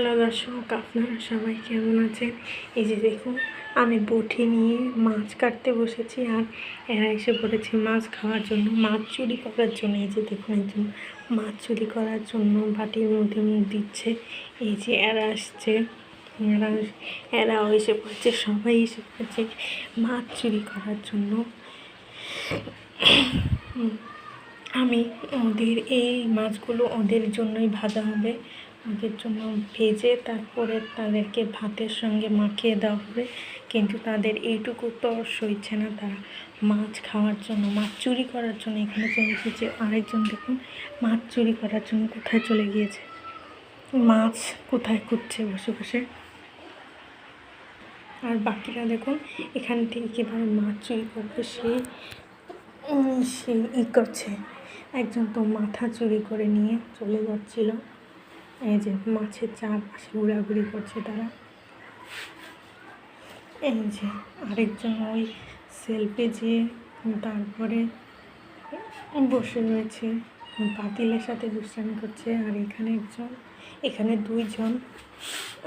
Hello দর্শক, আপনারা সবাই কেমন আছেন? এই যে দেখুন, আমি বটি নিয়ে মাছ কাটতে বসেছি আর এরা এসে পড়েছে মাছ খাওয়ার জন্য, মাছ চুরি করার জন্য। এই যে দেখুন, একজন মাছ চুরি করার জন্য বাটির মধ্যে মুখ দিচ্ছে। এই যে এরা আসছে, এরাও এসে পড়ছে, সবাই এসে পড়ছে মাছ চুরি করার জন্য। আমি ওদের এই মাছগুলো ওদের জন্যই ভাজা হবে, ওদের জন্য ভেজে তারপরে তাদেরকে ভাতের সঙ্গে মাখিয়ে দেওয়া হবে। কিন্তু তাদের এইটুকু তো সইছে না, তারা মাছ খাওয়ার জন্য, মাছ চুরি করার জন্য এখানে চলে এসেছে। আরেকজন দেখুন মাছ চুরি করার জন্য কোথায় চলে গিয়েছে, মাছ কোথায় খুঁজছে বসে বসে। আর বাকিরা দেখুন এখান থেকে কীভাবে মাছ চুরি করবে সে করছে। একজন তো মাথা চুরি করে নিয়ে চলে যাচ্ছিল। এই যে মাছের চারপাশে ঘোরাঘুরি করছে তারা। এই যে আরেকজন ওই সেলফি যেয়ে তারপরে বসে রয়েছে, পাতিলের সাথে দুষ্টামি করছে। আর এখানে একজন, এখানে দুইজন,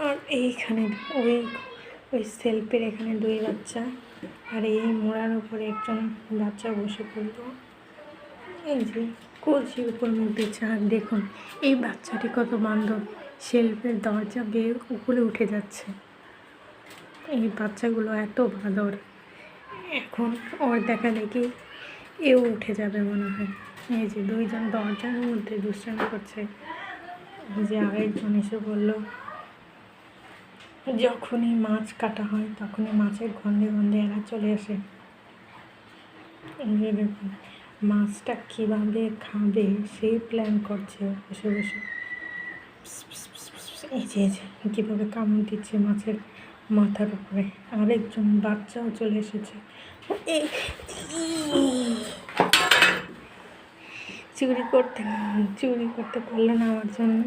আর এইখানে ওই সেলফের এখানে দুই বাচ্চা, আর এই মোড়ার উপরে একজন বাচ্চা বসে পড়ল। এই যে কলসির উপর মুখ দিচ্ছে। আর দেখুন এই বাচ্চাটি কত বান্ধব, শেলফের দরজা বেয়ে উপরে উঠে যাচ্ছে। এই বাচ্চাগুলো এত বাঁদর, এখন ওর দেখা দেখি এও উঠে যাবে মনে হয়। এই যে দুইজন দরজার মধ্যে দুষ্টামি করছে। যে আরেকজন এসে বলল, যখনই মাছ কাটা হয় তখনই মাছের গন্ধে গন্ধে এরা চলে আসে। এই যে দেখুন মাছটা কীভাবে খাবে সেই প্ল্যান করছে বসে বসে। এই যে কীভাবে কামড় দিচ্ছে মাছের মাথার উপরে। আরেকজন বাচ্চাও চলে এসেছে, চুরি করতে পারলো না আমার জন্য।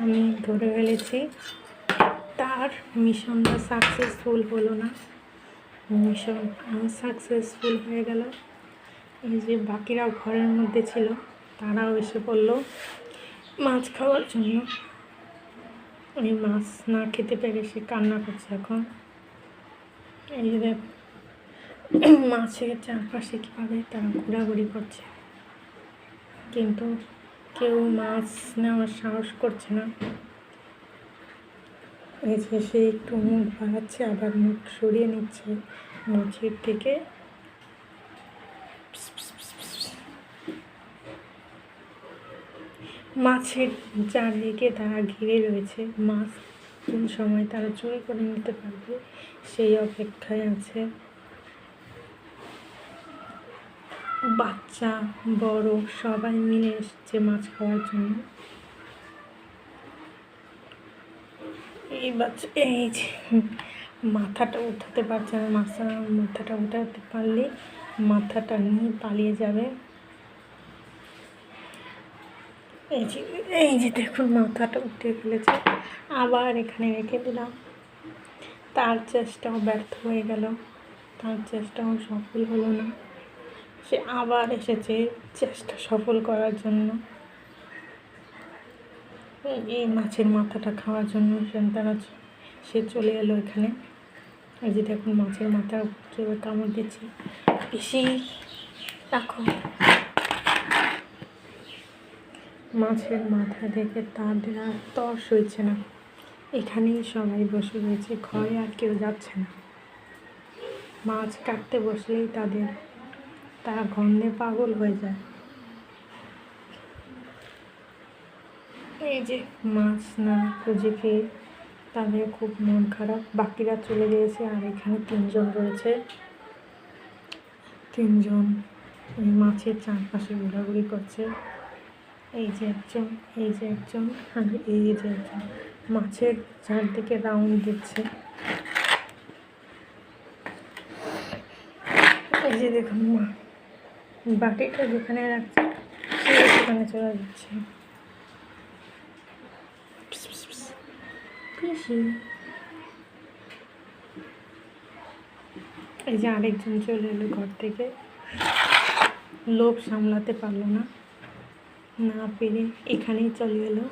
আমি ধরে ফেলেছি, তার মিশনটা সাকসেসফুল হলো না, মিশন সাকসেসফুল হয়ে গেল। এই যে বাকিরাও ঘরের মধ্যে ছিল, তারাও এসে পড়লো মাছ খাওয়ার জন্য। এই মাছ না খেতে পেরে সে কান্না করছে এখন। এই যে মাছের চারপাশে কীভাবে তারা ঘোরাঘুরি করছে, কিন্তু কেউ মাছ নেওয়ার সাহস করছে না। এই যে সে একটু মুখ বাড়াচ্ছে, আবার মুখ সরিয়ে নিচ্ছে মাছের থেকে। মাছের চারদিকে তারা ঘিরে রয়েছে, মাছ কোন সময় তারা চুরি করে নিতে পারবে সেই অপেক্ষায় আছে। বাচ্চা বড় সবাই মিলে এসেছে মাছ খাওয়ার জন্য। এই বাচ্চা এই যে মাথাটা উঠাতে পারছে না, মাথাটা উঠাতে পারলে মাথাটা নিয়ে পালিয়ে যাবে। এই যে দেখুন মাথাটা উঠে ফেলেছে, আবার এখানে রেখে দিলাম। তার চেষ্টাও ব্যর্থ হয়ে গেল, তার চেষ্টাও সফল হলো না। সে আবার এসেছে চেষ্টা সফল করার জন্য, এই মাছের মাথাটা খাওয়ার জন্য। সে চলে এলো এখানে। এই যে দেখুন মাছের মাথা কীভাবে কামড় দিচ্ছে। বেশি রাখো, মাছের মাথা দেখে তাদের আর তর সইছে না। এখানেই সবাই বসে রয়েছে, ঘরে আর কেউ যাচ্ছে না। মাছ কাটতে বসলেই তারা গন্ধে পাগল হয়ে যায়। এই যে মাছ না খুঁজে পেয়ে তাদের খুব মন খারাপ। বাকিরা চলে গিয়েছে, আর এখানে তিনজন রয়েছে। তিনজন এই মাছের চারপাশে ঘোরাঘুরি করছে। এই যে একজন, এই যে একজন, আর এই যে একজন মাছের চারদিকে রাউন্ড দিচ্ছে। এই যে দেখুন বাটিটা যেখানে রাখছে সেখানে চলে যাচ্ছে। এই যে আরেকজন চলে এলো ঘর থেকে, লোভ সামলাতে পারলো না, না পেরে এখানেই চলে এলো।